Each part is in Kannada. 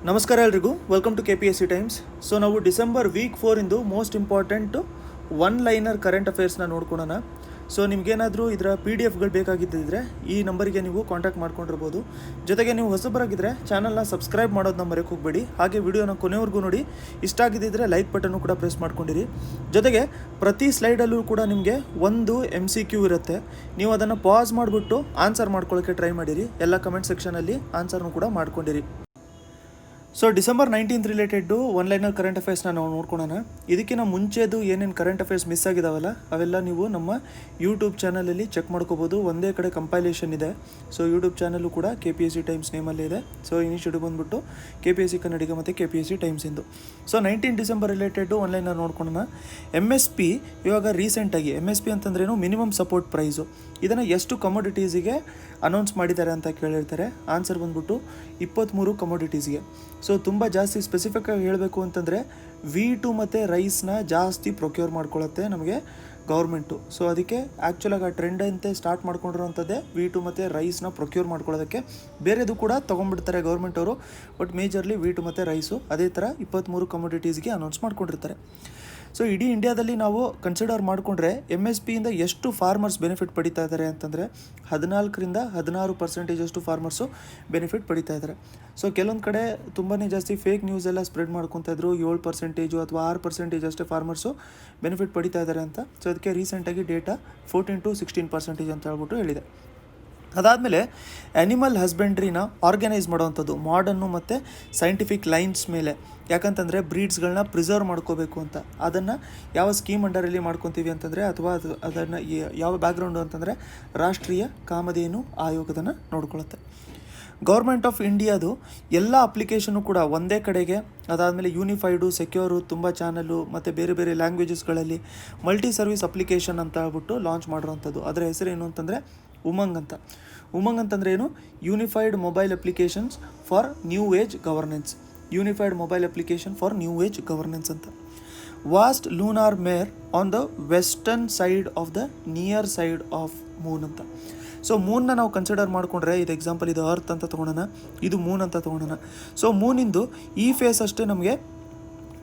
ನಮಸ್ಕಾರ ಎಲ್ರಿಗೂ, welcome to KPSC Times. So ನಾವು ಡಿಸೆಂಬರ್ ವೀಕ್ 4 ಇಂದು most important one liner current ಅಫೇರ್ಸ್ನ ನೋಡ್ಕೊಳ್ಳೋಣ. ಸೊ ನಿಮಗೇನಾದರೂ ಇದರ PDF ಬೇಕಾಗಿದ್ದಿದ್ರೆ ಈ ನಂಬರಿಗೆ ನೀವು ಕಾಂಟ್ಯಾಕ್ಟ್ ಮಾಡ್ಕೊಂಡಿರ್ಬೋದು. ಜೊತೆಗೆ ನೀವು ಹೊಸಬರಾಗಿದ್ದರೆ ಚಾನಲ್ನ ಸಬ್ಸ್ಕ್ರೈಬ್ ಮಾಡೋದನ್ನ ಮರೆಯೋಕೆ ಹೋಗಬೇಡಿ. ಹಾಗೆ ವಿಡಿಯೋನ ಕೊನೆವರೆಗೂ ನೋಡಿ. ಇಷ್ಟ ಆಗಿದ್ದಿದ್ರೆ ಲೈಕ್ ಬಟನ್ನು ಕೂಡ ಪ್ರೆಸ್ ಮಾಡ್ಕೊಂಡಿರಿ. ಜೊತೆಗೆ ಪ್ರತಿ ಸ್ಲೈಡಲ್ಲೂ ಕೂಡ ನಿಮಗೆ ಒಂದು MCQ ಇರುತ್ತೆ. ನೀವು ಅದನ್ನು ಪಾಸ್ ಮಾಡಿಬಿಟ್ಟು ಆನ್ಸರ್ ಮಾಡ್ಕೊಳ್ಳೋಕ್ಕೆ ಟ್ರೈ ಮಾಡಿರಿ. ಎಲ್ಲ ಕಮೆಂಟ್ ಸೆಕ್ಷನಲ್ಲಿ ಆನ್ಸರ್ನು ಕೂಡ ಮಾಡ್ಕೊಂಡಿರಿ. So December 19 related one liner current ಅಫೇರ್ಸ್ನ ನಾವು ನೋಡ್ಕೊಳ್ಳೋಣ. ಇದಕ್ಕಿಂತ ಮುಂಚೆದು ಏನೇನು ಕರೆಂಟ್ ಅಫೇರ್ಸ್ ಮಿಸ್ ಆಗಿದಾವಲ್ಲ ಅವೆಲ್ಲ ನೀವು ನಮ್ಮ ಯೂಟ್ಯೂಬ್ ಚಾನಲಲ್ಲಿ ಚೆಕ್ ಮಾಡ್ಕೋಬೋದು. ಒಂದೇ ಕಡೆ ಕಂಪೈಲೇಷನ್ ಇದೆ. ಸೊ ಯೂಟ್ಯೂಬ್ ಚಾನಲ್ಲು ಕೂಡ KPSC ಟೈಮ್ಸ್ ನೇಮಲ್ಲೇ ಇದೆ. ಸೊ ಇನಿಷಿಯೇಟಿವ್ ಬಂದುಬಿಟ್ಟು KPSC ಕನ್ನಡಿಗ ಮತ್ತು KPSC ಟೈಮ್ಸಿಂದು. So 19 December related one liner ನೋಡ್ಕೊಳ್ಳೋಣ. MSP ಇವಾಗ ರೀಸೆಂಟಾಗಿ MSP ಅಂತಂದ್ರೇನು, ಮಿನಿಮಮ್ ಸಪೋರ್ಟ್ ಪ್ರೈಸು, ಇದನ್ನು ಎಷ್ಟು ಕಮೋಡಿಟೀಸಿಗೆ ಅನೌನ್ಸ್ ಮಾಡಿದ್ದಾರೆ ಅಂತ ಕೇಳಿರ್ತಾರೆ. ಆನ್ಸರ್ ಬಂದ್ಬಿಟ್ಟು 23 ಕಮೋಡಿಟೀಸ್ಗೆ. ಸೊ ತುಂಬ ಜಾಸ್ತಿ ಸ್ಪೆಸಿಫಿಕ್ಕಾಗಿ ಹೇಳಬೇಕು ಅಂತಂದರೆ V2 ಮತ್ತು ರೈಸ್ನ ಜಾಸ್ತಿ ಪ್ರೊಕ್ಯೂರ್ ಮಾಡ್ಕೊಳ್ಳುತ್ತೆ ನಮಗೆ ಗೌರ್ಮೆಂಟು. ಸೊ ಅದಕ್ಕೆ ಆ್ಯಕ್ಚುಲಾಗಿ ಆ ಟ್ರೆಂಡ್ ಅಂತೆ ಸ್ಟಾರ್ಟ್ ಮಾಡ್ಕೊಂಡಿರೋಂಥದ್ದೇ V2 ಮತ್ತು ರೈಸ್ನ ಪ್ರೊಕ್ಯೂರ್ ಮಾಡ್ಕೊಳ್ಳೋದಕ್ಕೆ. ಬೇರೆದು ಕೂಡ ತೊಗೊಂಡ್ಬಿಡ್ತಾರೆ ಗೌರ್ಮೆಂಟ್ ಅವರು, ಬಟ್ ಮೇಜರ್ಲಿ V2 ಮತ್ತು ರೈಸು ಅದೇ ಥರ 23 ಕಮೋಡಿಟೀಸ್ಗೆ ಅನೌನ್ಸ್ ಮಾಡ್ಕೊಂಡಿರ್ತಾರೆ. ಸೊ ಇಡೀ ಇಂಡಿಯಾದಲ್ಲಿ ನಾವು ಕನ್ಸಿಡರ್ ಮಾಡಿಕೊಂಡ್ರೆ MSPಯಿಂದ ಎಷ್ಟು ಫಾರ್ಮರ್ಸ್ ಬೆನಿಫಿಟ್ ಪಡಿತಾ ಇದ್ದಾರೆ ಅಂತಂದರೆ 14ರಿಂದ 16% ಫಾರ್ಮರ್ಸು ಬೆನಿಫಿಟ್ ಪಡಿತಾ ಇದ್ದಾರೆ. ಸೊ ಕೆಲವೊಂದು ಕಡೆ ತುಂಬಾ ಜಾಸ್ತಿ ಫೇಕ್ ನ್ಯೂಸ್ ಎಲ್ಲ ಸ್ಪ್ರೆಡ್ ಮಾಡ್ಕೊತಾ ಇದ್ರು, 7% ಅಥವಾ 6% ಅಷ್ಟೇ ಫಾರ್ಮರ್ಸು ಬೆನಿಫಿಟ್ ಪಡಿತಾ ಇದ್ದಾರೆ ಅಂತ. ಸೊ ಅದಕ್ಕೆ ರೀಸೆಂಟಾಗಿ ಡೇಟಾ 14 to 16% ಅಂತ ಹೇಳ್ಬಿಟ್ಟು ಹೇಳಿದೆ. ಅದಾದಮೇಲೆ ಆ್ಯನಿಮಲ್ ಹಸ್ಬೆಂಡ್ರಿನ ಆರ್ಗನೈಸ್ ಮಾಡೋವಂಥದ್ದು ಮಾಡರ್ನು ಮತ್ತು ಸೈಂಟಿಫಿಕ್ ಲೈನ್ಸ್ ಮೇಲೆ. ಯಾಕಂತಂದರೆ ಬ್ರೀಡ್ಸ್ಗಳನ್ನ ಪ್ರಿಸರ್ವ್ ಮಾಡ್ಕೋಬೇಕು ಅಂತ. ಅದನ್ನು ಯಾವ ಸ್ಕೀಮ್ ಅಂಡರಲ್ಲಿ ಮಾಡ್ಕೊತೀವಿ ಅಂತಂದರೆ, ಅಥವಾ ಅದನ್ನು ಯಾವ ಬ್ಯಾಕ್ಗ್ರೌಂಡು ಅಂತಂದರೆ ರಾಷ್ಟ್ರೀಯ ಕಾಮಧೇನು ಆಯೋಗದನ್ನು ನೋಡ್ಕೊಳ್ಳುತ್ತೆ. ಗೌರ್ಮೆಂಟ್ ಆಫ್ ಇಂಡಿಯಾದು ಎಲ್ಲ ಅಪ್ಲಿಕೇಶನ್ನು ಕೂಡ ಒಂದೇ ಕಡೆಗೆ, ಅದಾದಮೇಲೆ ಯೂನಿಫೈಡು, ಸೆಕ್ಯೂರು, ತುಂಬ ಚಾನಲ್ಲು ಮತ್ತು ಬೇರೆ ಬೇರೆ ಲ್ಯಾಂಗ್ವೇಜಸ್ಗಳಲ್ಲಿ ಮಲ್ಟಿ ಸರ್ವಿಸ್ ಅಪ್ಲಿಕೇಶನ್ ಅಂತ ಹೇಳ್ಬಿಟ್ಟು ಲಾಂಚ್ ಮಾಡಿರೋವಂಥದ್ದು. ಅದರ ಹೆಸರೇನು ಅಂತಂದರೆ ಉಮಂಗ್ ಅಂತ. ಉಮಂಗ್ ಅಂತಂದರೆ ಏನು? Unified mobile applications for new age governance. Unified mobile application for new age governance ಅಂತ. ವಾಸ್ಟ್ ಲೂನಾರ್ ಮೇರ್ on the western side of the near side of Moon ಅಂತ. ಸೊ ಮೂನ್ನ ನಾವು ಕನ್ಸಿಡರ್ ಮಾಡಿಕೊಂಡ್ರೆ, ಇದು ಎಕ್ಸಾಂಪಲ್, ಇದು ಅರ್ತ್ ಅಂತ ತೊಗೊಳೋಣ, ಇದು ಮೂನ್ ಅಂತ ತೊಗೊಳೋಣ. ಸೊ ಮೂನಿಂದು ಈ ಫೇಸ್ ಅಷ್ಟೇ ನಮಗೆ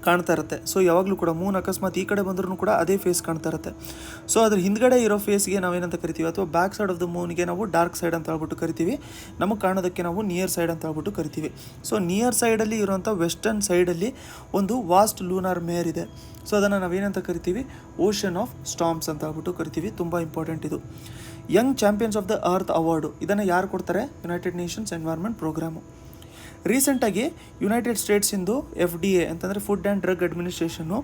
ಕಾಣ್ತಾ ಇರುತ್ತೆ. ಸೊ ಯಾವಾಗಲೂ ಕೂಡ ಮೂನ್ ಅಕಸ್ಮಾತ್ ಈ ಕಡೆ ಬಂದ್ರೂ ಕೂಡ ಅದೇ ಫೇಸ್ ಕಾಣ್ತಾ ಇರುತ್ತೆ. ಸೊ ಅದ್ರ ಹಿಂದ್ಗಡೆ ಇರೋ ಫೇಸ್ಗೆ ನಾವೇನಂತ ಕರಿತೀವಿ, ಅಥವಾ ಬ್ಯಾಕ್ ಸೈಡ್ ಆಫ್ ದ ಮೂನ್ಗೆ ನಾವು ಡಾರ್ಕ್ ಸೈಡ್ ಅಂತ ಹೇಳ್ಬಿಟ್ಟು ಕರಿತೀವಿ. ನಮಗೆ ಕಾಣೋದಕ್ಕೆ ನಾವು ನಿಯರ್ ಸೈಡ್ ಅಂತ ಹೇಳ್ಬಿಟ್ಟು ಕರಿತೀವಿ. ಸೊ ನಿಯರ್ ಸೈಡಲ್ಲಿ ಇರೋಂಥ ವೆಸ್ಟರ್ನ್ ಸೈಡಲ್ಲಿ ಒಂದು ವಾಸ್ಟ್ ಲೂನಾರ್ ಮೇರ್ ಇದೆ. ಸೊ ಅದನ್ನು ನಾವೇನಂತ ಕರಿತೀವಿ, ಓಷನ್ ಆಫ್ ಸ್ಟಾರ್ಮ್ಸ್ ಅಂತ ಹೇಳ್ಬಿಟ್ಟು ಕರಿತೀವಿ. ತುಂಬ ಇಂಪಾರ್ಟೆಂಟ್ ಇದು. Young champions of the earth award ಇದನ್ನು ಯಾರು ಕೊಡ್ತಾರೆ? United nations environment programme. ರೀಸೆಂಟಾಗಿ ಯುನೈಟೆಡ್ ಸ್ಟೇಟ್ಸಿಂದು FDA ಅಂತಂದರೆ food and drug administration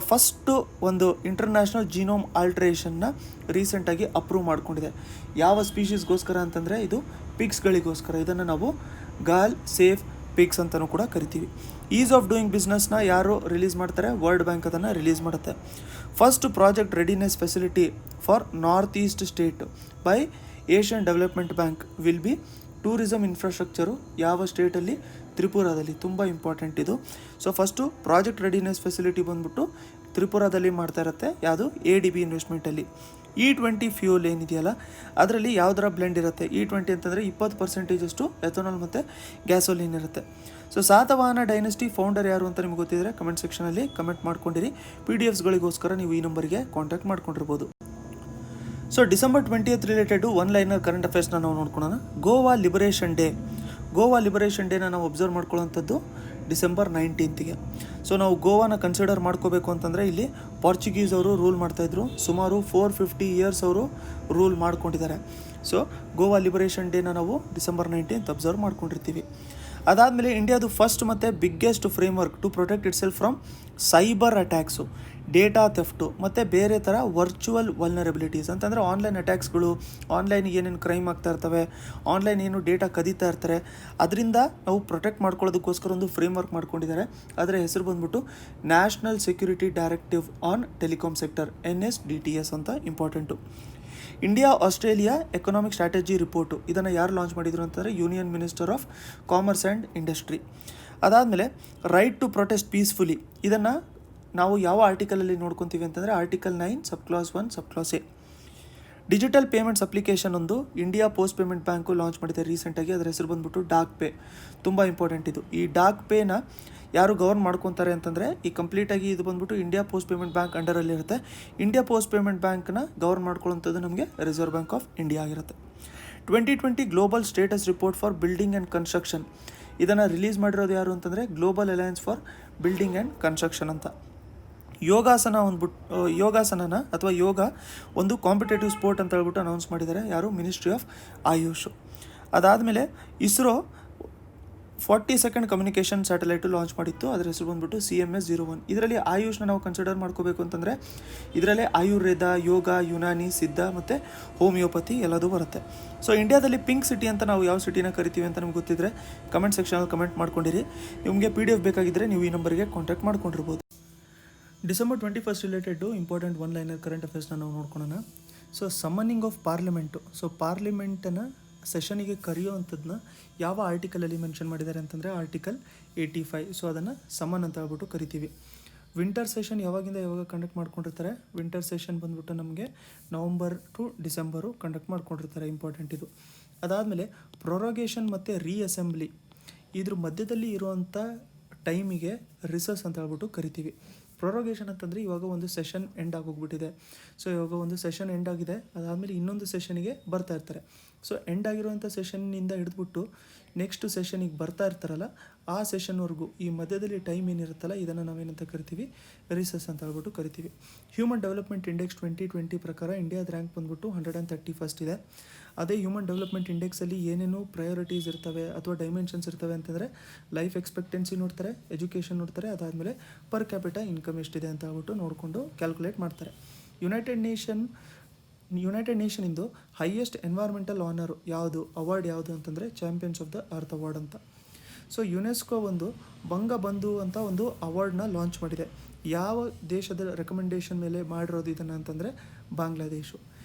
first ಒಂದು ಇಂಟರ್ನ್ಯಾಷನಲ್ ಜೀನೋಮ್ ಆಲ್ಟ್ರೇಷನ್ನ ರೀಸೆಂಟಾಗಿ ಅಪ್ರೂವ್ ಮಾಡ್ಕೊಂಡಿದೆ. ಯಾವ ಸ್ಪೀಷೀಸ್ಗೋಸ್ಕರ ಅಂತಂದರೆ ಇದು ಪಿಗ್ಸ್ಗಳಿಗೋಸ್ಕರ. ಇದನ್ನು ನಾವು ಗಾಲ್ ಸೇಫ್ ಪಿಗ್ಸ್ ಅಂತಲೂ ಕೂಡ ಕರಿತೀವಿ. ಈಸ್ ಆಫ್ ಡೂಯಿಂಗ್ ಬಿಸ್ನೆಸ್ನ ಯಾರು ರಿಲೀಸ್ ಮಾಡ್ತಾರೆ? ವರ್ಲ್ಡ್ ಬ್ಯಾಂಕ್ ಅದನ್ನು ರಿಲೀಸ್ ಮಾಡುತ್ತೆ. First project readiness facility for north East state by Asian development bank will be tourism infrastructure ಯಾವ ಸ್ಟೇಟಲ್ಲಿ? ತ್ರಿಪುರಾದಲ್ಲಿ. ತುಂಬ ಇಂಪಾರ್ಟೆಂಟ್ ಇದು. So first project readiness facility ಬಂದ್ಬಿಟ್ಟು ತ್ರಿಪುರಾದಲ್ಲಿ ಮಾಡ್ತಾ ಇರುತ್ತೆ. ಯಾವುದು? ADB ಇನ್ವೆಸ್ಟ್ಮೆಂಟಲ್ಲಿ. E20 ಫ್ಯೂಲ್ ಏನಿದೆಯಲ್ಲ ಅದರಲ್ಲಿ ಯಾವುದರ ಬ್ಲೆಂಡ್ ಇರುತ್ತೆ? E20 ಅಂತಂದರೆ 20% ಎಥನಾಲ್ ಮತ್ತು ಗ್ಯಾಸೋಲಿನ್ ಇರುತ್ತೆ. ಸೊ ಸಾತವಾಹನ ಡೈನೆಸ್ಟಿ ಫೌಂಡರ್ ಯಾರು ಅಂತ ನಿಮ್ಗೆ ಗೊತ್ತಿದ್ದರೆ ಕಮೆಂಟ್ ಸೆಕ್ಷನಲ್ಲಿ ಕಮೆಂಟ್ ಮಾಡ್ಕೊಂಡಿರಿ. PDFsಗಳಿಗೋಸ್ಕರ ನೀವು ಈ ನಂಬರಿಗೆ ಕಾಂಟ್ಯಾಕ್ಟ್ ಮಾಡ್ಕೊಂಡಿರ್ಬೋದು. So December 20th related one liner current ಅಫೇರ್ಸ್ನ ನಾವು ನೋಡ್ಕೊಳ್ಳೋಣ. Goa liberation day. Goa liberation ಡೇನ ನಾವು ಅಬ್ಸರ್ವ್ ಮಾಡ್ಕೊಳ್ಳೋಂಥದ್ದು ಡಿಸೆಂಬರ್ 19th. ಸೊ ನಾವು ಗೋವಾನ ಕನ್ಸಿಡರ್ ಮಾಡ್ಕೋಬೇಕು ಅಂತಂದರೆ ಇಲ್ಲಿ ಪಾರ್ಚುಗೀಸ್ ಅವರು ರೂಲ್ ಮಾಡ್ತಾಯಿದ್ರು. ಸುಮಾರು 450 years ಅವರು ರೂಲ್ ಮಾಡ್ಕೊಂಡಿದ್ದಾರೆ. ಸೊ ಗೋವಾ ಲಿಬರೇಷನ್ ಡೇನ ನಾವು ಡಿಸೆಂಬರ್ 19th ಅಬ್ಸರ್ವ್ ಮಾಡ್ಕೊಂಡಿರ್ತೀವಿ. ಅದಾದಮೇಲೆ ಇಂಡಿಯಾದು ಫಸ್ಟ್ ಮತ್ತು biggest framework to protect itself from cyber attacks, data theft ಮತ್ತು ಬೇರೆ ಥರ ವರ್ಚುವಲ್ ವಲ್ನರಬಿಲಿಟೀಸ್ ಅಂತಂದರೆ ಆನ್ಲೈನ್ ಅಟ್ಯಾಕ್ಸ್ಗಳು, ಆನ್ಲೈನಿಗೆ ಏನೇನು ಕ್ರೈಮ್ ಆಗ್ತಾ ಇರ್ತವೆ, ಆನ್ಲೈನ್ ಏನು ಡೇಟಾ ಕದೀತಾ ಇರ್ತಾರೆ, ಅದರಿಂದ ನಾವು ಪ್ರೊಟೆಕ್ಟ್ ಮಾಡ್ಕೊಳ್ಳೋದಕ್ಕೋಸ್ಕರ ಒಂದು ಫ್ರೇಮ್ವರ್ಕ್ ಮಾಡ್ಕೊಂಡಿದ್ದಾರೆ. ಅದರ ಹೆಸರು ಬಂದ್ಬಿಟ್ಟು national security directive on telecom sector, NSDTS ಅಂತ important. India Australia economic strategy report ಇದನ್ನು ಯಾರು ಲಾಂಚ್ ಮಾಡಿದ್ರು ಅಂತಂದರೆ union minister of commerce and industry. ಅದಾದಮೇಲೆ ರೈಟ್ ಟು ಪ್ರೊಟೆಸ್ಟ್ ಪೀಸ್ಫುಲಿ ಇದನ್ನು ನಾವು ಯಾವ ಆರ್ಟಿಕಲಲ್ಲಿ ನೋಡ್ಕೊತೀವಿ ಅಂತಂದರೆ article 9 sub class 1 sub class A. Digital payments application ಒಂದು India post payment bank launch ಮಾಡಿದೆ ರೀಸೆಂಟಾಗಿ. ಅದರ ಹೆಸರು ಬಂದ್ಬಿಟ್ಟು ಡಾಕ್ ಪೇ. ತುಂಬ ಇಂಪಾರ್ಟೆಂಟ್ ಇದು. ಈ ಡಾಕ್ ಪೇನ ಯಾರು ಗವರ್ನ್ ಮಾಡ್ಕೊತಾರೆ ಅಂತಂದರೆ ಈ ಕಂಪ್ಲೀಟಾಗಿ ಇದು ಬಂದ್ಬಿಟ್ಟು ಇಂಡಿಯಾ ಪೋಸ್ಟ್ ಪೇಮೆಂಟ್ ಬ್ಯಾಂಕ್ ಅಂಡರಲ್ಲಿರುತ್ತೆ. ಇಂಡಿಯಾ ಪೋಸ್ಟ್ ಪೇಮೆಂಟ್ ಬ್ಯಾಂಕ್ನ ಗವರ್ನ್ ಮಾಡ್ಕೊಳ್ಳೋಂಥದ್ದು ನಮಗೆ ರಿಸರ್ವ್ ಬ್ಯಾಂಕ್ ಆಫ್ ಇಂಡಿಯಾ ಆಗಿರುತ್ತೆ. 2020 global status report for building and construction ಇದನ್ನು ರಿಲೀಸ್ ಮಾಡಿರೋದು ಯಾರು ಅಂತಂದರೆ global alliance for building and construction ಅಂತ. ಯೋಗಾಸನನ ಅಥವಾ ಯೋಗ ಒಂದು ಕಾಂಪಿಟೇಟಿವ್ ಸ್ಪೋರ್ಟ್ ಅಂತ ಹೇಳ್ಬಿಟ್ಟು ಅನೌನ್ಸ್ ಮಾಡಿದ್ದಾರೆ ಯಾರು, ಮಿನಿಸ್ಟ್ರಿ ಆಫ್ ಆಯುಷ್. ಅದಾದಮೇಲೆ ISRO 42nd communication satellite launch ಮಾಡಿತ್ತು. ಅದರ ಹೆಸರು ಬಂದ್ಬಿಟ್ಟು CMS-01. ಇದರಲ್ಲಿ ಆಯುಷ್ನ ನಾವು ಕನ್ಸಿಡರ್ ಮಾಡ್ಕೋಬೇಕು ಅಂತಂದರೆ ಇದರಲ್ಲೇ ಆಯುರ್ವೇದ, ಯೋಗ, ಯುನಾನಿ, ಸಿದ್ಧ ಮತ್ತು ಹೋಮಿಯೋಪತಿ ಎಲ್ಲದೂ ಬರುತ್ತೆ. ಸೊ ಇಂಡಿಯಾದಲ್ಲಿ ಪಿಂಕ್ ಸಿಟಿ ಅಂತ ನಾವು ಯಾವ ಸಿಟಿನ ಕರಿತೀವಿ ಅಂತ ನಿಮ್ಗೆ ಗೊತ್ತಿದ್ದರೆ ಕಮೆಂಟ್ ಸೆಕ್ಷನಲ್ಲಿ ಕಮೆಂಟ್ ಮಾಡ್ಕೊಂಡಿರಿ. ನಿಮಗೆ PDF ಬೇಕಾಗಿದ್ದರೆ ನೀವು ಈ ನಂಬರ್ಗೆ ಕಾಂಟ್ಯಾಕ್ಟ್ ಮಾಡ್ಕೊಂಡಿರ್ಬೋದು. December 21st related important one liner current ಅಫೇರ್ಸ್ನ ನಾವು ನೋಡ್ಕೊಳ್ಳೋಣ. So summoning of parliament. So ಪಾರ್ಲಿಮೆಂಟನ್ನು ಸೆಷನಿಗೆ ಕರೆಯುವಂಥದ್ದನ್ನ ಯಾವ ಆರ್ಟಿಕಲಲ್ಲಿ ಮೆನ್ಷನ್ ಮಾಡಿದ್ದಾರೆ ಅಂತಂದರೆ ಆರ್ಟಿಕಲ್ 85. ಸೊ ಅದನ್ನು ಸಮನ್ ಅಂತ ಹೇಳ್ಬಿಟ್ಟು ಕರಿತೀವಿ. ವಿಂಟರ್ ಸೆಷನ್ ಯಾವಾಗಿಂದ ಯಾವಾಗ ಕಂಡಕ್ಟ್ ಮಾಡ್ಕೊಂಡಿರ್ತಾರೆ? ವಿಂಟರ್ ಸೆಷನ್ ಬಂದ್ಬಿಟ್ಟು ನಮಗೆ ನವಂಬರ್ ಟು ಡಿಸೆಂಬರು ಕಂಡಕ್ಟ್ ಮಾಡ್ಕೊಂಡಿರ್ತಾರೆ. ಇಂಪಾರ್ಟೆಂಟ್ ಇದು. ಅದಾದಮೇಲೆ ಪ್ರೊರೋಗೇಷನ್ ಮತ್ತು ರೀಅಸೆಂಬ್ಲಿ ಇದ್ರ ಮಧ್ಯದಲ್ಲಿ ಇರುವಂಥ ಟೈಮಿಗೆ ರಿಸಸ್ ಅಂತ ಹೇಳ್ಬಿಟ್ಟು ಕರಿತೀವಿ. ಪ್ರೊರೋಗೇಷನ್ ಅಂತಂದರೆ ಇವಾಗ ಒಂದು ಸೆಷನ್ ಎಂಡ್ ಆಗೋಗ್ಬಿಟ್ಟಿದೆ. ಸೊ ಇವಾಗ ಒಂದು ಸೆಷನ್ ಎಂಡ್ ಆಗಿದೆ, ಅದಾದಮೇಲೆ ಇನ್ನೊಂದು ಸೆಷನಿಗೆ ಬರ್ತಾ ಇರ್ತಾರೆ. ಸೊ ಎಂಡ್ ಆಗಿರುವಂಥ ಸೆಷನ್ನಿಂದ ಹಿಡಿದ್ಬಿಟ್ಟು ನೆಕ್ಸ್ಟ್ ಸೆಷನಿಗೆ ಬರ್ತಾ ಇರ್ತಾರಲ್ಲ ಆ ಸೆಷನ್ವರೆಗೂ ಈ ಮಧ್ಯದಲ್ಲಿ ಟೈಮ್ ಏನಿರುತ್ತಲ್ಲ ಇದನ್ನು ನಾವೇನಂತ ಕರಿತೀವಿ, ರಿಸಸ್ ಅಂತ ಹೇಳ್ಬಿಟ್ಟು ಕರಿತೀವಿ. ಹ್ಯೂಮನ್ ಡೆವಲಪ್ಮೆಂಟ್ ಇಂಡೆಕ್ಸ್ 2020 ಪ್ರಕಾರ ಇಂಡಿಯಾದ ರ್ಯಾಂಕ್ ಬಂದ್ಬಿಟ್ಟು 131st ಇದೆ. ಅದೇ ಹ್ಯೂಮನ್ ಡೆವಲಪ್ಮೆಂಟ್ ಇಂಡೆಕ್ಸಲ್ಲಿ ಏನೇನು ಪ್ರಯಾರಿಟೀಸ್ ಇರ್ತವೆ ಅಥವಾ ಡೈಮೆನ್ಷನ್ಸ್ ಇರ್ತವೆ ಅಂತಂದರೆ ಲೈಫ್ ಎಕ್ಸ್ಪೆಕ್ಟೆನ್ಸಿ ನೋಡ್ತಾರೆ, ಎಜುಕೇಷನ್ ನೋಡ್ತಾರೆ, ಅದಾದಮೇಲೆ ಪರ್ ಕ್ಯಾಪಿಟಾ ಇನ್ಕಮ್ ಎಷ್ಟಿದೆ ಅಂತ ಹೇಳ್ಬಿಟ್ಟು ನೋಡಿಕೊಂಡು ಕ್ಯಾಲ್ಕುಲೇಟ್ ಮಾಡ್ತಾರೆ. ಯುನೈಟೆಡ್ ನೇಷನಿಂದು ಹೈಯೆಸ್ಟ್ ಎನ್ವೈರ್ಮೆಂಟಲ್ ಆನರು ಯಾವುದು, ಅವಾರ್ಡ್ ಯಾವುದು ಅಂತಂದರೆ champions of the earth award ಅಂತ. ಸೊ ಯುನೆಸ್ಕೋ ಒಂದು ಬಂಗಬಂಧು ಅಂತ ಒಂದು ಅವಾರ್ಡ್ನ ಲಾಂಚ್ ಮಾಡಿದೆ. ಯಾವ ದೇಶದ ರೆಕಮೆಂಡೇಷನ್ ಮೇಲೆ ಮಾಡಿರೋದು ಇದನ್ನು ಅಂತಂದರೆ ಬಾಂಗ್ಲಾದೇಶು.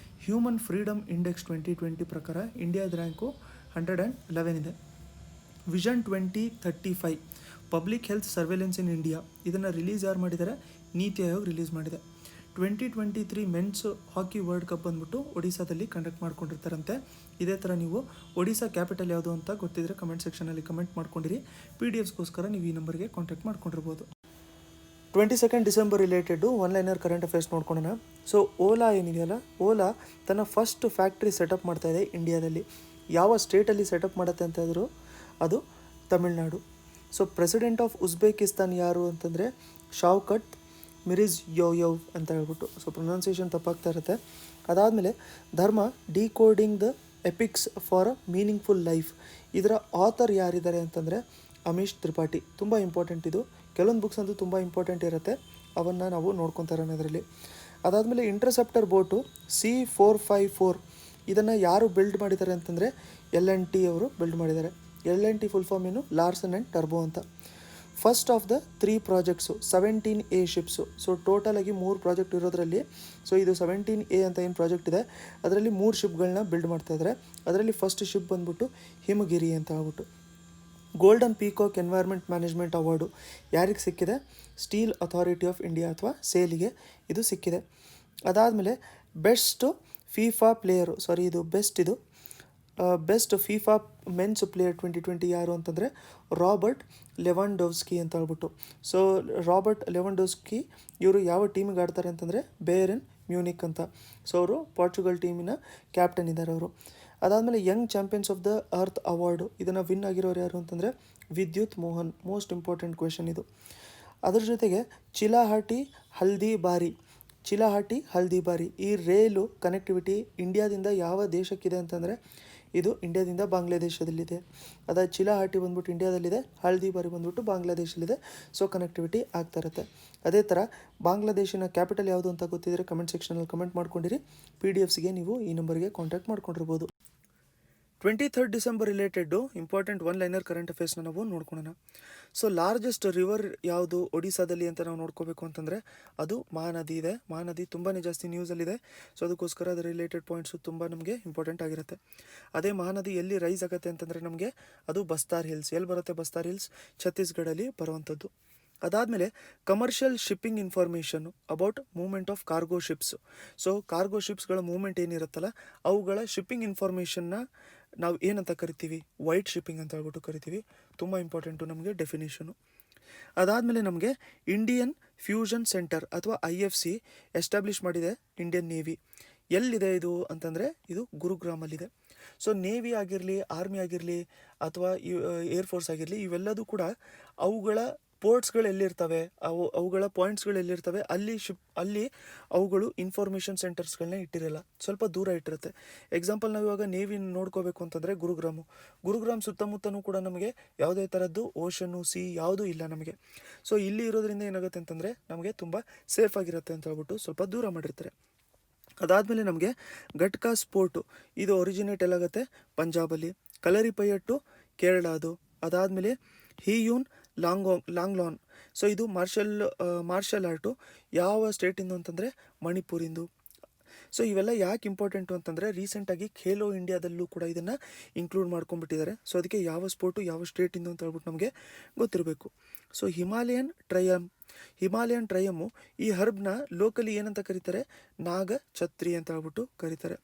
ಹ್ಯೂಮನ್ ಫ್ರೀಡಮ್ ಇಂಡೆಕ್ಸ್ 2020 ಪ್ರಕಾರ ಇಂಡಿಯಾದ ರ್ಯಾಂಕು 111 ಇದೆ. Vision 2035 public health surveillance in India ಇದನ್ನು ರಿಲೀಸ್ ಯಾರು ಮಾಡಿದ್ದಾರೆ? ನೀತಿ ಆಯೋಗ್ ರಿಲೀಸ್ ಮಾಡಿದೆ. 2023 ಮೆನ್ಸ್ ಹಾಕಿ ವರ್ಲ್ಡ್ ಕಪ್ ಬಂದ್ಬಿಟ್ಟು ಒಡಿಸಾದಲ್ಲಿ ಕಂಡಕ್ಟ್ ಮಾಡ್ಕೊಂಡಿರ್ತಾರಂತೆ. ಇದೇ ಥರ ನೀವು ಒಡಿಸಾ ಕ್ಯಾಪಿಟಲ್ ಯಾವುದು ಅಂತ ಗೊತ್ತಿದ್ದರೆ ಕಮೆಂಟ್ ಸೆಕ್ಷನಲ್ಲಿ ಕಮೆಂಟ್ ಮಾಡ್ಕೊಂಡಿರಿ. PDFಸ್ಗೋಸ್ಕರ ನೀವು ಈ ನಂಬರ್ಗೆ ಕಾಂಟ್ಯಾಕ್ಟ್ ಮಾಡ್ಕೊಂಡಿರ್ಬೋದು. 22nd December related one liner current affairs ನೋಡ್ಕೊಳ್ಳೋಣ. ಸೊ ಓಲಾ ಏನಿದೆಯಲ್ಲ, ಓಲಾ ತನ್ನ ಫಸ್ಟ್ ಫ್ಯಾಕ್ಟ್ರಿ ಸೆಟಪ್ ಮಾಡ್ತಾಯಿದೆ ಇಂಡಿಯಾದಲ್ಲಿ. ಯಾವ ಸ್ಟೇಟಲ್ಲಿ ಸೆಟಪ್ ಮಾಡುತ್ತೆ ಅಂತಂದರೂ ಅದು Tamil Nadu. So president of Uzbekistan ಯಾರು ಅಂತಂದರೆ ಶಾವ್ಕತ್ ಮಿರ್ಜಿಯೋಯೆವ್ ಅಂತ ಹೇಳ್ಬಿಟ್ಟು. ಸೊ ಪ್ರೊನೌನ್ಸಿಯೇಷನ್ ತಪ್ಪಾಗ್ತಾ ಇರುತ್ತೆ. ಅದಾದಮೇಲೆ ಧರ್ಮ decoding the epics for a meaningful life ಇದರ ಆಥರ್ ಯಾರಿದ್ದಾರೆ ಅಂತಂದರೆ ಅಮೀಶ್ ತ್ರಿಪಾಠಿ. ತುಂಬ ಇಂಪಾರ್ಟೆಂಟ್ ಇದು. ಕೆಲವೊಂದು ಬುಕ್ಸ್ ಅಂತೂ ತುಂಬ ಇಂಪಾರ್ಟೆಂಟ್ ಇರುತ್ತೆ, ಅವನ್ನು ನಾವು ನೋಡ್ಕೊತಾರೆ ಅದರಲ್ಲಿ. ಅದಾದಮೇಲೆ ಇಂಟರ್ಸೆಪ್ಟರ್ ಬೋಟು C454 ಇದನ್ನು ಯಾರು ಬಿಲ್ಡ್ ಮಾಡಿದ್ದಾರೆ ಅಂತಂದರೆ L&T ಅವರು ಬಿಲ್ಡ್ ಮಾಡಿದ್ದಾರೆ. L&T ಫುಲ್ ಫಾರ್ಮ್ ಏನು? ಲಾರ್ಸನ್ ಆ್ಯಂಡ್ ಟರ್ಬೋ ಅಂತ. First of the 3 projects 17A ships. So ಟೋಟಲಾಗಿ 3 ಪ್ರಾಜೆಕ್ಟ್ ಇರೋದ್ರಲ್ಲಿ ಸೊ ಇದು 17A ಅಂತ ಏನು ಪ್ರಾಜೆಕ್ಟ್ ಇದೆ ಅದರಲ್ಲಿ 3 ಶಿಪ್ಗಳನ್ನ ಬಿಲ್ಡ್ ಮಾಡ್ತಾಯಿದ್ದಾರೆ. ಅದರಲ್ಲಿ ಫಸ್ಟ್ ಶಿಪ್ ಬಂದ್ಬಿಟ್ಟು ಹಿಮಗಿರಿ ಅಂತ ಹೇಳ್ಬಿಟ್ಟು. Golden peacock environment management award ಯಾರಿಗೆ ಸಿಕ್ಕಿದೆ? ಸ್ಟೀಲ್ ಅಥಾರಿಟಿ ಆಫ್ ಇಂಡಿಯಾ ಅಥವಾ ಸೇಲಿಗೆ ಇದು ಸಿಕ್ಕಿದೆ. ಅದಾದಮೇಲೆ ಬೆಸ್ಟ್ ಫಿಫಾ ಮೆನ್ಸ್ ಪ್ಲೇಯರ್ 2020 ಯಾರು ಅಂತಂದರೆ ರಾಬರ್ಟ್ ಲೆವಾಂಡೋವ್ಸ್ಕಿ ಅಂತ ಹೇಳ್ಬಿಟ್ಟು. ಸೊ ರಾಬರ್ಟ್ ಲೆವಾಂಡೋವ್ಸ್ಕಿ ಇವರು ಯಾವ ಟೀಮಿಗೆ ಆಡ್ತಾರೆ ಅಂತಂದರೆ ಬೇಯರ್ನ್ ಮ್ಯೂನಿಕ್ ಅಂತ. ಸೊ ಅವರು ಪೋರ್ಚುಗಲ್ ಟೀಮಿನ ಕ್ಯಾಪ್ಟನ್ ಇದ್ದಾರೆ ಅವರು. ಅದಾದಮೇಲೆ Young champions of the earth award ಇದನ್ನು ವಿನ್ ಆಗಿರೋರು ಯಾರು ಅಂತಂದರೆ ವಿದ್ಯುತ್ ಮೋಹನ್. ಮೋಸ್ಟ್ ಇಂಪಾರ್ಟೆಂಟ್ ಕ್ವೆಶನ್ ಇದು. ಅದ್ರ ಜೊತೆಗೆ ಚಿಲಾಹಾಟಿ ಹಲ್ದಿಬಾರಿ ಈ ರೈಲು ಕನೆಕ್ಟಿವಿಟಿ ಇಂಡಿಯಾದಿಂದ ಯಾವ ದೇಶಕ್ಕಿದೆ ಅಂತಂದರೆ ಇದು ಇಂಡಿಯಾದಿಂದ ಬಾಂಗ್ಲಾದೇಶದಲ್ಲಿದೆ. ಅದಾದ ಚಿಲಾಹಾಟಿ ಬಂದ್ಬಿಟ್ಟು ಇಂಡಿಯಾದಲ್ಲಿದೆ, ಹಲ್ದಿಬಾರಿ ಬಂದ್ಬಿಟ್ಟು ಬಾಂಗ್ಲಾದೇಶದಲ್ಲಿದೆ. ಸೊ ಕನೆಕ್ಟಿವಿಟಿ ಆಗ್ತಾ ಇರುತ್ತೆ. ಅದೇ ಥರ ಬಾಂಗ್ಲಾದೇಶಿನ ಕ್ಯಾಪಿಟಲ್ ಯಾವುದು ಅಂತ ಗೊತ್ತಿದ್ದರೆ ಕಮೆಂಟ್ ಸೆಕ್ಷನಲ್ಲಿ ಕಮೆಂಟ್ ಮಾಡ್ಕೊಂಡಿರಿ. PDFಸ್ಗೆ ನೀವು ಈ ನಂಬರ್ಗೆ ಕಾಂಟ್ಯಾಕ್ಟ್ ಮಾಡ್ಕೊಂಡಿರ್ಬೋದು. 23rd December related important one liner current ಅಫೇರ್ಸ್ನ ನಾವು ನೋಡ್ಕೊಳ್ಳೋಣ. ಸೊ ಲಾರ್ಜೆಸ್ಟ್ ರಿವರ್ ಯಾವುದು ಒಡಿಸಾದಲ್ಲಿ ಅಂತ ನಾವು ನೋಡ್ಕೋಬೇಕು ಅಂತಂದರೆ ಅದು ಮಹಾನದಿ ಇದೆ. ಮಹಾನದಿ ತುಂಬಾ ಜಾಸ್ತಿ ನ್ಯೂಸಲ್ಲಿದೆ. ಸೊ ಅದಕ್ಕೋಸ್ಕರ ಅದರ ರಿಲೇಟೆಡ್ ಪಾಯಿಂಟ್ಸು ತುಂಬ ನಮಗೆ ಇಂಪಾರ್ಟೆಂಟ್ ಆಗಿರುತ್ತೆ. ಅದೇ ಮಹಾನದಿ ಎಲ್ಲಿ ರೈಸ್ ಆಗುತ್ತೆ ಅಂತಂದರೆ ನಮಗೆ ಅದು ಬಸ್ತಾರ್ ಹಿಲ್ಸ್. ಎಲ್ಲಿ ಬರುತ್ತೆ ಬಸ್ತಾರ್ ಹಿಲ್ಸ್? ಛತ್ತೀಸ್ಗಢಲ್ಲಿ ಬರುವಂಥದ್ದು. ಅದಾದಮೇಲೆ ಕಮರ್ಷಿಯಲ್ ಶಿಪ್ಪಿಂಗ್ ಇನ್ಫಾರ್ಮೇಷನ್ನು about movement of cargo ships. So cargo ಶಿಪ್ಸ್ಗಳ ಮೂವ್ಮೆಂಟ್ ಏನಿರುತ್ತಲ್ಲ ಅವುಗಳ ಶಿಪ್ಪಿಂಗ್ ಇನ್ಫಾರ್ಮೇಷನ್ನ ನಾವು ಏನಂತ ಕರಿತೀವಿ, ವೈಟ್ ಶಿಪ್ಪಿಂಗ್ ಅಂತ ಹೇಳ್ಬಿಟ್ಟು ಕರಿತೀವಿ. ತುಂಬ ಇಂಪಾರ್ಟೆಂಟು ನಮಗೆ ಡೆಫಿನೇಷನು. ಅದಾದಮೇಲೆ ನಮಗೆ ಇಂಡಿಯನ್ ಫ್ಯೂಷನ್ ಸೆಂಟರ್ ಅಥವಾ IFC ಎಸ್ಟಾಬ್ಲಿಷ್ ಮಾಡಿದೆ ಇಂಡಿಯನ್ ನೇವಿ. ಎಲ್ಲಿದೆ ಇದು ಅಂತಂದರೆ ಇದು ಗುರುಗ್ರಾಮಲ್ಲಿದೆ. ಸೊ ನೇವಿ ಆಗಿರಲಿ, ಆರ್ಮಿ ಆಗಿರಲಿ ಅಥವಾ ಏರ್ಫೋರ್ಸ್ ಆಗಿರಲಿ, ಇವೆಲ್ಲದೂ ಕೂಡ ಅವುಗಳ ಪೋರ್ಟ್ಸ್ಗಳು ಎಲ್ಲಿರ್ತವೆ, ಅವುಗಳ ಪಾಯಿಂಟ್ಸ್ಗಳು ಎಲ್ಲಿರ್ತವೆ ಅಲ್ಲಿ ಅವುಗಳು ಇನ್ಫಾರ್ಮೇಷನ್ ಸೆಂಟರ್ಸ್ಗಳನ್ನ ಇಟ್ಟಿರಲ್ಲ, ಸ್ವಲ್ಪ ದೂರ ಇಟ್ಟಿರುತ್ತೆ. ಎಕ್ಸಾಂಪಲ್ ನಾವು ಇವಾಗ ನೇವಿ ನೋಡ್ಕೋಬೇಕು ಅಂತಂದರೆ ಗುರುಗ್ರಾಮ್ ಸುತ್ತಮುತ್ತನೂ ಕೂಡ ನಮಗೆ ಯಾವುದೇ ಥರದ್ದು ಓಷನ್ನು, ಸಿ ಯಾವುದೂ ಇಲ್ಲ ನಮಗೆ. ಸೊ ಇಲ್ಲಿ ಇರೋದ್ರಿಂದ ಏನಾಗುತ್ತೆ ಅಂತಂದರೆ ನಮಗೆ ತುಂಬ ಸೇಫ್ ಆಗಿರುತ್ತೆ ಅಂತ ಹೇಳ್ಬಿಟ್ಟು ಸ್ವಲ್ಪ ದೂರ ಮಾಡಿರ್ತಾರೆ. ಅದಾದಮೇಲೆ ನಮಗೆ ಗಟ್ಕಾ ಸ್ಪೋರ್ಟು, ಇದು ಒರಿಜಿನೇಟ್ ಎಲ್ಲಾಗುತ್ತೆ ಪಂಜಾಬಲ್ಲಿ. ಕಲರಿಪಯಟ್ಟು ಕೇರಳ ಅದು. ಅದಾದಮೇಲೆ ಹಿಯೂನ್ ಲಾಂಗ್ಲಾನ್, ಸೊ ಇದು ಮಾರ್ಷಲ್ ಆರ್ಟು ಯಾವ ಸ್ಟೇಟಿಂದು ಅಂತಂದರೆ ಮಣಿಪುರಿಂದು. ಸೊ ಇವೆಲ್ಲ ಯಾಕೆ ಇಂಪಾರ್ಟೆಂಟು ಅಂತಂದರೆ ರೀಸೆಂಟಾಗಿ ಖೇಲೋ ಇಂಡಿಯಾದಲ್ಲೂ ಕೂಡ ಇದನ್ನು ಇನ್ಕ್ಲೂಡ್ ಮಾಡ್ಕೊಂಡ್ಬಿಟ್ಟಿದ್ದಾರೆ. ಸೊ ಅದಕ್ಕೆ ಯಾವ ಸ್ಪೋರ್ಟು ಯಾವ ಸ್ಟೇಟಿಂದು ಅಂತ ಹೇಳ್ಬಿಟ್ಟು ನಮಗೆ ಗೊತ್ತಿರಬೇಕು. ಸೊ ಹಿಮಾಲಯನ್ ಟ್ರಯಮ್ಮು ಈ ಹರ್ಬ್ನ ಲೋಕಲಿ ಏನಂತ ಕರೀತಾರೆ, ನಾಗ ಛತ್ರಿ ಅಂತ ಹೇಳ್ಬಿಟ್ಟು ಕರೀತಾರೆ.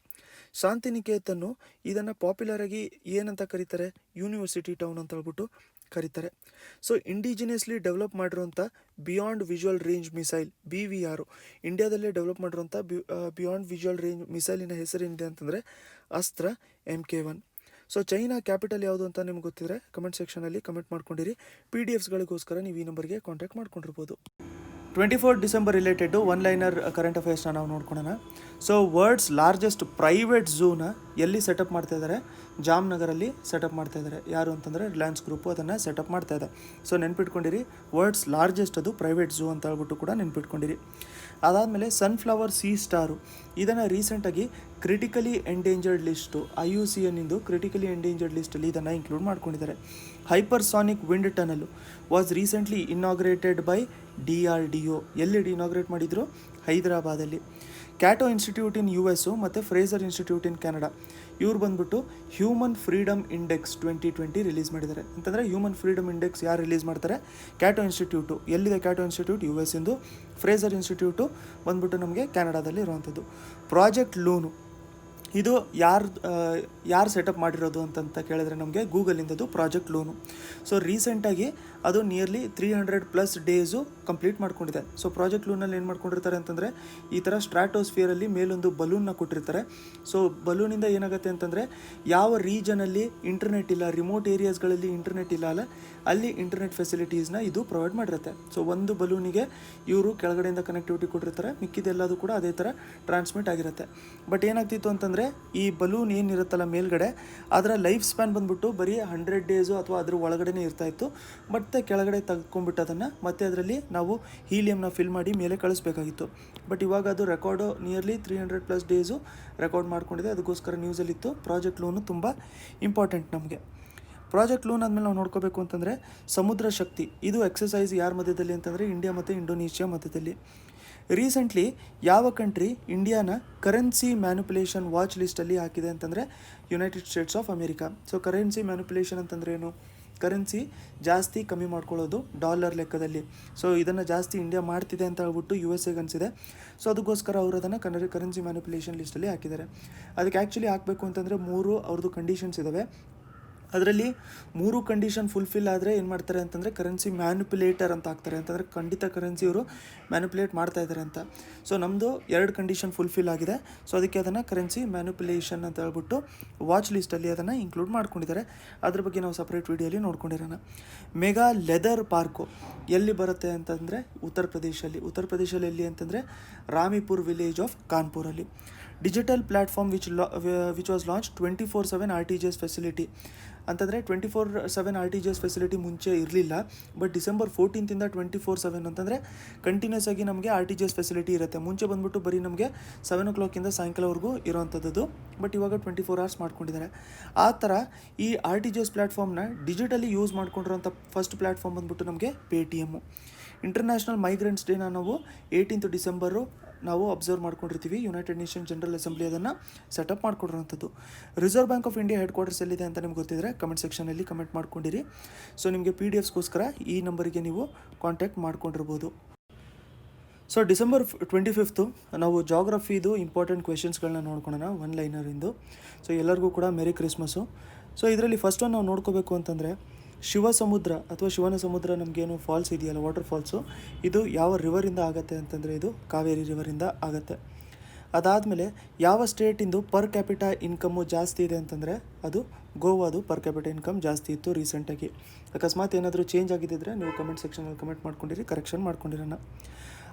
ಶಾಂತಿನಿಕೇತನ್ನು ಇದನ್ನು ಪಾಪ್ಯುಲರಾಗಿ ಏನಂತ ಕರೀತಾರೆ, ಯೂನಿವರ್ಸಿಟಿ ಟೌನ್ ಅಂತ ಹೇಳ್ಬಿಟ್ಟು ಕರೀತಾರೆ. ಸೊ ಇಂಡಿಜಿನಿಯಸ್ಲಿ ಡೆವಲಪ್ ಮಾಡಿರುವಂಥ beyond visual range missile BVR, ಇಂಡಿಯಾದಲ್ಲೇ ಡೆವಲಪ್ ಮಾಡಿರುವಂಥ ಬಿಯಾಂಡ್ ವಿಜುವಲ್ ರೇಂಜ್ ಮಿಸೈಲಿನ ಹೆಸರೇನಿದೆ ಅಂತಂದರೆ Astra MK1. So China capital ಯಾವುದು ಅಂತ ನಿಮ್ಗೆ ಗೊತ್ತಿದ್ರೆ ಕಮೆಂಟ್ ಸೆಕ್ಷನಲ್ಲಿ ಕಮೆಂಟ್ ಮಾಡ್ಕೊಂಡಿರಿ. PDFsಗಳಿಗೋಸ್ಕರ ನೀವು ಈ ನಂಬರ್ಗೆ ಕಾಂಟ್ಯಾಕ್ಟ್ ಮಾಡ್ಕೊಂಡಿರ್ಬೋದು. 24 December related one liner current ಅಫೇರ್ಸ್ನ ನಾವು ನೋಡ್ಕೊಳ್ಳೋಣ. ಸೊ ವರ್ಲ್ಡ್ಸ್ ಲಾರ್ಜೆಸ್ಟ್ ಪ್ರೈವೇಟ್ ಝೂನ ಎಲ್ಲಿ ಸೆಟಪ್ ಮಾಡ್ತಾ ಇದ್ದಾರೆ, ಜಾಮ್ನಗರಲ್ಲಿ ಸೆಟಪ್ ಮಾಡ್ತಾ ಇದ್ದಾರೆ. ಯಾರು ಅಂತಂದರೆ ರಿಲಯನ್ಸ್ ಗ್ರೂಪು ಅದನ್ನು ಸೆಟಪ್ ಮಾಡ್ತಾ ಇದೆ. ಸೊ ನೆನ್ಪಿಟ್ಕೊಂಡಿರಿ, ವರ್ಲ್ಡ್ಸ್ ಲಾರ್ಜೆಸ್ಟ್ ಅದು ಪ್ರೈವೇಟ್ ಝೂ ಅಂತ ಹೇಳ್ಬಿಟ್ಟು ಕೂಡ ನೆನ್ಪಿಟ್ಕೊಂಡಿರಿ. ಅದಾದಮೇಲೆ ಸನ್ಫ್ಲವರ್ ಸೀ ಸ್ಟಾರು, ಇದನ್ನು ರೀಸೆಂಟಾಗಿ ಕ್ರಿಟಿಕಲಿ ಎಂಡೇಂಜರ್ಡ್ ಲಿಸ್ಟು IUCN ಇಂದು ಕ್ರಿಟಿಕಲಿ ಎಂಡೇಂಜರ್ಡ್ ಲಿಸ್ಟಲ್ಲಿ ಇದನ್ನು ಇನ್ಕ್ಲೂಡ್ ಮಾಡ್ಕೊಂಡಿದ್ದಾರೆ. Hypersonic wind tunnel was recently inaugurated by DRDO. ಎಲ್ಲಿ ಇನಾಗ್ರೇಟ್ ಮಾಡಿದ್ರು, ಹೈದರಾಬಾದಲ್ಲಿ. ಕ್ಯಾಟೋ ಇನ್ಸ್ಟಿಟ್ಯೂಟ್ ಇನ್ US ಮತ್ತು ಫ್ರೇಸರ್ ಇನ್ಸ್ಟಿಟ್ಯೂಟ್ ಇನ್ ಕೆನಡಾ, ಇವ್ರು ಬಂದ್ಬಿಟ್ಟು ಹ್ಯೂಮನ್ ಫ್ರೀಡಮ್ ಇಂಡೆಕ್ಸ್ 2020 ರಿಲೀಸ್ ಮಾಡಿದ್ದಾರೆ. ಅಂತಂದರೆ ಹ್ಯೂಮನ್ ಫ್ರೀಡಮ್ ಇಂಡೆಕ್ಸ್ ಯಾರು ರಿಲೀಸ್ ಮಾಡ್ತಾರೆ, ಕ್ಯಾಟೋ ಇನ್ಸ್ಟಿಟ್ಯೂಟು. ಎಲ್ಲಿದೆ ಕ್ಯಾಟೋ ಇನ್ಸ್ಟಿಟ್ಯೂಟ್, US ಇಂದು. ಫ್ರೇಸರ್ ಇನ್ಸ್ಟಿಟ್ಯೂಟು ಬಂದ್ಬಿಟ್ಟು ನಮಗೆ ಕೆನಡಾದಲ್ಲಿ ಇರುವಂಥದ್ದು. ಪ್ರಾಜೆಕ್ಟ್ ಲೂನು, ಇದು ಯಾರು ಸೆಟಪ್ ಮಾಡಿರೋದು ಅಂತಂತ ಕೇಳಿದ್ರೆ ನಮಗೆ ಗೂಗಲಿಂದದು ಪ್ರಾಜೆಕ್ಟ್ ಲೂನು. ಸೊ ರೀಸೆಂಟಾಗಿ ಅದು ನಿಯರ್ಲಿ 300+ ಡೇಸು ಕಂಪ್ಲೀಟ್ ಮಾಡ್ಕೊಂಡಿದೆ. ಸೊ ಪ್ರಾಜೆಕ್ಟ್ ಲೂನಲ್ಲಿ ಏನು ಮಾಡ್ಕೊಂಡಿರ್ತಾರೆ ಅಂತಂದರೆ ಈ ಥರ ಸ್ಟ್ರಾಟೋಸ್ಫಿಯರಲ್ಲಿ ಮೇಲೊಂದು ಬಲೂನ್ನ ಕೊಟ್ಟಿರ್ತಾರೆ. ಸೊ ಬಲೂನಿಂದ ಏನಾಗುತ್ತೆ ಅಂತಂದರೆ ಯಾವ ರೀಜನಲ್ಲಿ ಇಂಟರ್ನೆಟ್ ಇಲ್ಲ, ರಿಮೋಟ್ ಏರಿಯಾಸ್ಗಳಲ್ಲಿ ಇಂಟರ್ನೆಟ್ ಇಲ್ಲ ಅಲ್ಲ, ಅಲ್ಲಿ ಇಂಟರ್ನೆಟ್ ಫೆಸಿಲಿಟೀಸ್ನ ಇದು ಪ್ರೊವೈಡ್ ಮಾಡಿರುತ್ತೆ. ಸೊ ಒಂದು ಬಲೂನಿಗೆ ಇವರು ಕೆಳಗಡೆಯಿಂದ ಕನೆಕ್ಟಿವಿಟಿ ಕೊಟ್ಟಿರ್ತಾರೆ, ಮಿಕ್ಕಿದೆಲ್ಲದು ಕೂಡ ಅದೇ ಥರ ಟ್ರಾನ್ಸ್ಮಿಟ್ ಆಗಿರುತ್ತೆ. ಬಟ್ ಏನಾಗ್ತಿತ್ತು ಅಂತಂದರೆ ಈ ಬಲೂನ್ ಏನಿರುತ್ತಲ್ಲ ಮೇಲ್ಗಡೆ, ಅದರ ಲೈಫ್ ಸ್ಪ್ಯಾನ್ ಬಂದ್ಬಿಟ್ಟು ಬರೀ 100 ಡೇಸು ಅಥವಾ ಅದ್ರ ಒಳಗಡೆನೇ ಇರ್ತಾಯಿತ್ತು. ಮತ್ತೆ ಕೆಳಗಡೆ ತೆಗೆದ್ಕೊಂಡ್ಬಿಟ್ಟು ಅದನ್ನು ಮತ್ತೆ ಅದರಲ್ಲಿ ನಾವು ಹೀಲಿಯಮ್ನ ಫಿಲ್ ಮಾಡಿ ಮೇಲೆ ಕಳಿಸ್ಬೇಕಾಗಿತ್ತು. ಬಟ್ ಇವಾಗ ಅದು ರೆಕಾರ್ಡು ನಿಯರ್ಲಿ 300+ ಡೇಸು ರೆಕಾರ್ಡ್ ಮಾಡ್ಕೊಂಡಿದೆ. ಅದಕ್ಕೋಸ್ಕರ ನ್ಯೂಸಲ್ಲಿತ್ತು. ಪ್ರಾಜೆಕ್ಟ್ ಲೂನು ತುಂಬ ಇಂಪಾರ್ಟೆಂಟ್ ನಮಗೆ. ಪ್ರಾಜೆಕ್ಟ್ ಲೂನ್ ಆದಮೇಲೆ ನಾವು ನೋಡ್ಕೋಬೇಕು ಅಂತಂದರೆ ಸಮುದ್ರ ಶಕ್ತಿ, ಇದು ಎಕ್ಸಸೈಸ್ ಯಾರ ಮಧ್ಯದಲ್ಲಿ ಅಂತಂದರೆ ಇಂಡಿಯಾ ಮತ್ತು ಇಂಡೋನೇಷ್ಯಾ ಮಧ್ಯದಲ್ಲಿ. ರೀಸೆಂಟ್ಲಿ ಯಾವ ಕಂಟ್ರಿ ಇಂಡಿಯಾನ ಕರೆನ್ಸಿ ಮ್ಯಾನಿಪುಲೇಷನ್ ವಾಚ್ ಲಿಸ್ಟಲ್ಲಿ ಹಾಕಿದೆ ಅಂತಂದರೆ United States of America. So currency manipulation ಅಂತಂದರೆ ಏನು, ಕರೆನ್ಸಿ ಜಾಸ್ತಿ ಕಮ್ಮಿ ಮಾಡ್ಕೊಳ್ಳೋದು ಡಾಲರ್ ಲೆಕ್ಕದಲ್ಲಿ. ಸೊ ಇದನ್ನು ಜಾಸ್ತಿ ಇಂಡಿಯಾ ಮಾಡ್ತಿದೆ ಅಂತ ಹೇಳ್ಬಿಟ್ಟು USA ಅನಿಸಿದೆ. ಸೊ ಅದಕ್ಕೋಸ್ಕರ ಅವರು ಅದನ್ನು ಕರೆನ್ಸಿ ಮ್ಯಾನಿಪುಲೇಷನ್ ಲಿಸ್ಟಲ್ಲಿ ಹಾಕಿದ್ದಾರೆ. ಅದಕ್ಕೆ ಆ್ಯಕ್ಚುಲಿ ಹಾಕಬೇಕು ಅಂತಂದರೆ 3 ಅವ್ರದ್ದು ಕಂಡೀಷನ್ಸ್ ಇದ್ದಾವೆ. ಅದರಲ್ಲಿ 3 ಕಂಡೀಷನ್ ಫುಲ್ಫಿಲ್ ಆದರೆ ಏನು ಮಾಡ್ತಾರೆ ಅಂತಂದರೆ ಕರೆನ್ಸಿ ಮ್ಯಾನಿಪುಲೇಟರ್ ಅಂತ ಹಾಕ್ತಾರೆ. ಅಂತಂದರೆ ಖಂಡಿತ ಕರೆನ್ಸಿ ಅವರು ಮ್ಯಾನಿಪುಲೇಟ್ ಮಾಡ್ತಾ ಇದ್ದಾರೆ ಅಂತ. ಸೊ ನಮ್ಮದು 2 ಕಂಡೀಷನ್ ಫುಲ್ಫಿಲ್ ಆಗಿದೆ. ಸೊ ಅದಕ್ಕೆ ಅದನ್ನು ಕರೆನ್ಸಿ ಮ್ಯಾನಿಪುಲೇಷನ್ ಅಂತ ಹೇಳ್ಬಿಟ್ಟು ವಾಚ್ ಲಿಸ್ಟಲ್ಲಿ ಅದನ್ನು ಇನ್ಕ್ಲೂಡ್ ಮಾಡ್ಕೊಂಡಿದ್ದಾರೆ. ಅದ್ರ ಬಗ್ಗೆ ನಾವು ಸಪ್ರೇಟ್ ವೀಡಿಯೋಲಿ ನೋಡ್ಕೊಂಡಿರೋಣ. ಮೆಗಾ ಲೆದರ್ ಪಾರ್ಕು ಎಲ್ಲಿ ಬರುತ್ತೆ ಅಂತಂದರೆ ಉತ್ತರ ಪ್ರದೇಶದಲ್ಲಿ ಎಲ್ಲಿ ಅಂತಂದರೆ ರಾಮಿಪುರ್ ವಿಲೇಜ್ ಆಫ್ ಕಾನ್ಪುರಲ್ಲಿ. Digital platform which was launch 24/7 RTGS facility. ಅಂತಂದರೆ 24/7 RTGS ಫೆಸಿಲಿಟಿ ಮುಂಚೆ ಇರಲಿಲ್ಲ. ಬಟ್ ಡಿಸೆಂಬರ್ 14 24/7 ಅಂತಂದರೆ ಕಂಟಿನ್ಯೂಸ್ ಆಗಿ ನಮಗೆ RTGS ಫೆಸಿಲಿಟಿ ಇರುತ್ತೆ. ಮುಂಚೆ ಬಂದ್ಬಿಟ್ಟು ಬರೀ ನಮಗೆ 7 o'clock ಸಾಯಂಕಾಲವರೆಗೂ ಇರೋವಂಥದ್ದು. ಬಟ್ ಇವಾಗ 24 hours ಮಾಡ್ಕೊಂಡಿದ್ದಾರೆ. ಆ ಥರ ಈ RTGS ಪ್ಲ್ಯಾಟ್ಫಾರ್ಮ್ನ ಡಿಜಿಟಲಿ ಯೂಸ್ ಮಾಡ್ಕೊಂಡಿರೋಂಥ ಫಸ್ಟ್ ಪ್ಲ್ಯಾಟ್ಫಾರ್ಮ್ ಬಂದ್ಬಿಟ್ಟು ನಮಗೆ ಪೇಟಿಎಮ್ಮು. ಇಂಟರ್ನ್ಯಾಷನಲ್ ಮೈಗ್ರೆಂಟ್ಸ್ ಡೇನ ನಾವು 18th ಡಿಸೆಂಬರು ನಾವು ಅಬ್ಸರ್ವ್ ಮಾಡ್ಕೊಂಡಿರ್ತೀವಿ. ಯುನೈಟೆಡ್ ನೇಷನ್ ಜನರಲ್ ಅಸೆಂಬ್ಲಿ ಅದನ್ನು ಸೆಟಪ್ ಮಾಡ್ಕೊಂಡಿರೋಂಥದ್ದು. Reserve bank of India headquarters ಎಲ್ಲಿದೆ ಅಂತ ನಿಮ್ಗೆ ಗೊತ್ತಿದ್ರೆ ಕಮೆಂಟ್ ಸೆಕ್ಷನಲ್ಲಿ ಕಮೆಂಟ್ ಮಾಡ್ಕೊಂಡಿರಿ. ಸೊ ನಿಮಗೆ PDF ಗೋಸ್ಕರ ಈ ನಂಬರಿಗೆ ನೀವು ಕಾಂಟ್ಯಾಕ್ಟ್ ಮಾಡ್ಕೊಂಡಿರ್ಬೋದು. ಸೊ ಡಿಸೆಂಬರ್ 25 ನಾವು ಜಾಗ್ರಫಿದು ಇಂಪಾರ್ಟೆಂಟ್ ಕ್ವೆಶನ್ಸ್ಗಳನ್ನ ನೋಡ್ಕೊಳ್ಳೋಣ, ಒನ್ ಲೈನರಿಂದು. ಸೊ ಎಲ್ಲರಿಗೂ ಕೂಡ ಮೆರಿ ಕ್ರಿಸ್ಮಸ್ಸು. ಸೊ ಇದರಲ್ಲಿ ಫಸ್ಟ್ ಒನ್ ನಾವು ನೋಡ್ಕೋಬೇಕು ಅಂತಂದರೆ ಶಿವ ಸಮುದ್ರ ಅಥವಾ ಶಿವನ ಸಮುದ್ರ ನಮಗೇನು ಫಾಲ್ಸ್ ಇದೆಯಲ್ಲ, ವಾಟರ್ ಫಾಲ್ಸು, ಇದು ಯಾವ ರಿವರಿಂದ ಆಗುತ್ತೆ ಅಂತಂದರೆ ಇದು ಕಾವೇರಿ ರಿವರಿಂದ ಆಗುತ್ತೆ. ಅದಾದಮೇಲೆ ಯಾವ ಸ್ಟೇಟಿಂದು ಪರ್ ಕ್ಯಾಪಿಟಾ ಇನ್ಕಮ್ಮು ಜಾಸ್ತಿ ಇದೆ ಅಂತಂದರೆ ಅದು ಗೋವಾದು ಪರ್ ಕ್ಯಾಪಿಟಾ ಇನ್ಕಮ್ ಜಾಸ್ತಿ ಇತ್ತು ರೀಸೆಂಟಾಗಿ. ಅಕಸ್ಮಾತ್ ಏನಾದರೂ ಚೇಂಜ್ ಆಗಿದ್ದಿದ್ರೆ ನೀವು ಕಮೆಂಟ್ ಸೆಕ್ಷನಲ್ಲಿ ಕಮೆಂಟ್ ಮಾಡ್ಕೊಂಡಿರಿ, ಕರೆಕ್ಷನ್ ಮಾಡ್ಕೊಂಡಿರೋಣ.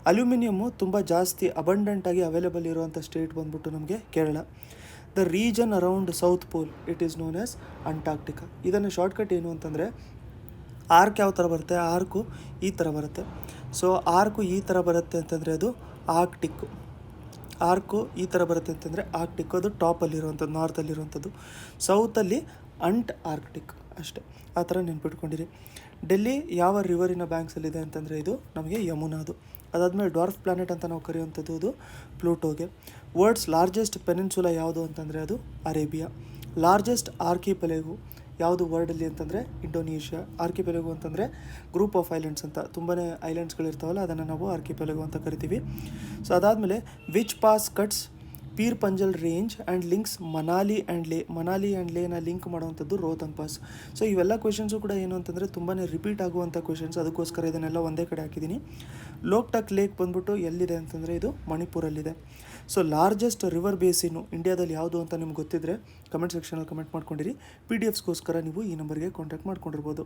ಅಲ್ಯೂಮಿನಿಯಮ್ಮು ತುಂಬ ಜಾಸ್ತಿ ಅಬಂಡೆಂಟಾಗಿ ಅವೈಲೇಬಲ್ ಇರುವಂಥ ಸ್ಟೇಟ್ ಬಂದ್ಬಿಟ್ಟು ನಮಗೆ Kerala. The region around south pole it is known as Antarctica. ಇದನ್ನು ಶಾರ್ಟ್ಕಟ್ ಏನು ಅಂತಂದರೆ ಆರ್ಕ್ ಯಾವ ಥರ ಬರುತ್ತೆ, ಆರ್ಕು ಈ ಥರ ಬರುತ್ತೆ. ಸೊ ಆರ್ಕು ಈ ಥರ ಬರುತ್ತೆ ಅಂತಂದರೆ ಅದು ಆರ್ಕ್ಟಿಕ್ಕು. ಆರ್ಕು ಈ ಥರ ಬರುತ್ತೆ ಅಂತಂದರೆ ಆರ್ಕ್ಟಿಕ್, ಅದು ಟಾಪಲ್ಲಿರುವಂಥದ್ದು, ನಾರ್ತಲ್ಲಿರುವಂಥದ್ದು. ಸೌತಲ್ಲಿ ಆರ್ಕ್ಟಿಕ್ ಅಷ್ಟೇ, ಆ ಥರ ನೆನ್ಪಿಟ್ಕೊಂಡಿರಿ. ಡೆಲ್ಲಿ ಯಾವ ರಿವರಿನ ಬ್ಯಾಂಕ್ಸಲ್ಲಿದೆ ಅಂತಂದರೆ ಇದು ನಮಗೆ ಯಮುನಾದು. ಅದಾದಮೇಲೆ ಡಾರ್ಫ್ ಪ್ಲಾನೆಟ್ ಅಂತ ನಾವು ಕರೆಯುವಂಥದ್ದು ಅದು ಪ್ಲೂಟೋಗೆ. ವರ್ಲ್ಡ್ಸ್ ಲಾರ್ಜೆಸ್ಟ್ ಪೆನಿನ್ಸುಲಾ ಯಾವುದು ಅಂತಂದರೆ ಅದು ಅರೇಬಿಯಾ. ಲಾರ್ಜೆಸ್ಟ್ ಆರ್ಕಿಪೆಲೆಗು ಯಾವುದು ವರ್ಲ್ಡಲ್ಲಿ ಅಂತಂದರೆ ಇಂಡೋನೇಷ್ಯಾ. ಆರ್ಕಿಪೆಲೆಗು ಅಂತಂದರೆ ಗ್ರೂಪ್ ಆಫ್ ಐಲ್ಯಾಂಡ್ಸ್ ಅಂತ, ತುಂಬಾ ಐಲ್ಯಾಂಡ್ಸ್ಗಳಿರ್ತಾವಲ್ಲ ಅದನ್ನು ನಾವು ಆರ್ಕಿಪೆಲೆಗು ಅಂತ ಕರಿತೀವಿ. ಸೊ ಅದಾದಮೇಲೆ which pass cuts Pir Panjal range and links Manali and ಲೇನ ಲಿಂಕ್ ಮಾಡುವಂಥದ್ದು ರೋಹ್ತಂಗ್ ಪಾಸ್. ಸೊ ಇವೆಲ್ಲ ಕ್ವೆಶನ್ಸು ಕೂಡ ಏನು ಅಂತಂದರೆ ತುಂಬಾ ರಿಪೀಟ್ ಆಗುವಂಥ ಕ್ವೆಶನ್ಸ್, ಅದಕ್ಕೋಸ್ಕರ ಇದನ್ನೆಲ್ಲ ಒಂದೇ ಕಡೆ ಹಾಕಿದ್ದೀನಿ. ಲೋಕ್ಟಕ್ ಲೇಕ್ ಬಂದ್ಬಿಟ್ಟು ಎಲ್ಲಿದೆ ಅಂತಂದರೆ ಇದು ಮಣಿಪುರಲ್ಲಿದೆ. ಸೊ ಲಾರ್ಜೆಸ್ಟ್ ರಿವರ್ ಬೇಸಿನು ಇಂಡಿಯಾದಲ್ಲಿ ಯಾವುದು ಅಂತ ನಿಮ್ಗೆ ಗೊತ್ತಿದ್ದರೆ ಕಮೆಂಟ್ ಸೆಕ್ಷನಲ್ಲಿ ಕಮೆಂಟ್ ಮಾಡ್ಕೊಂಡಿರಿ. PDFಗೋಸ್ಕರ ನೀವು ಈ ನಂಬರ್ಗೆ ಕಾಂಟ್ಯಾಕ್ಟ್ ಮಾಡ್ಕೊಂಡಿರ್ಬೋದು.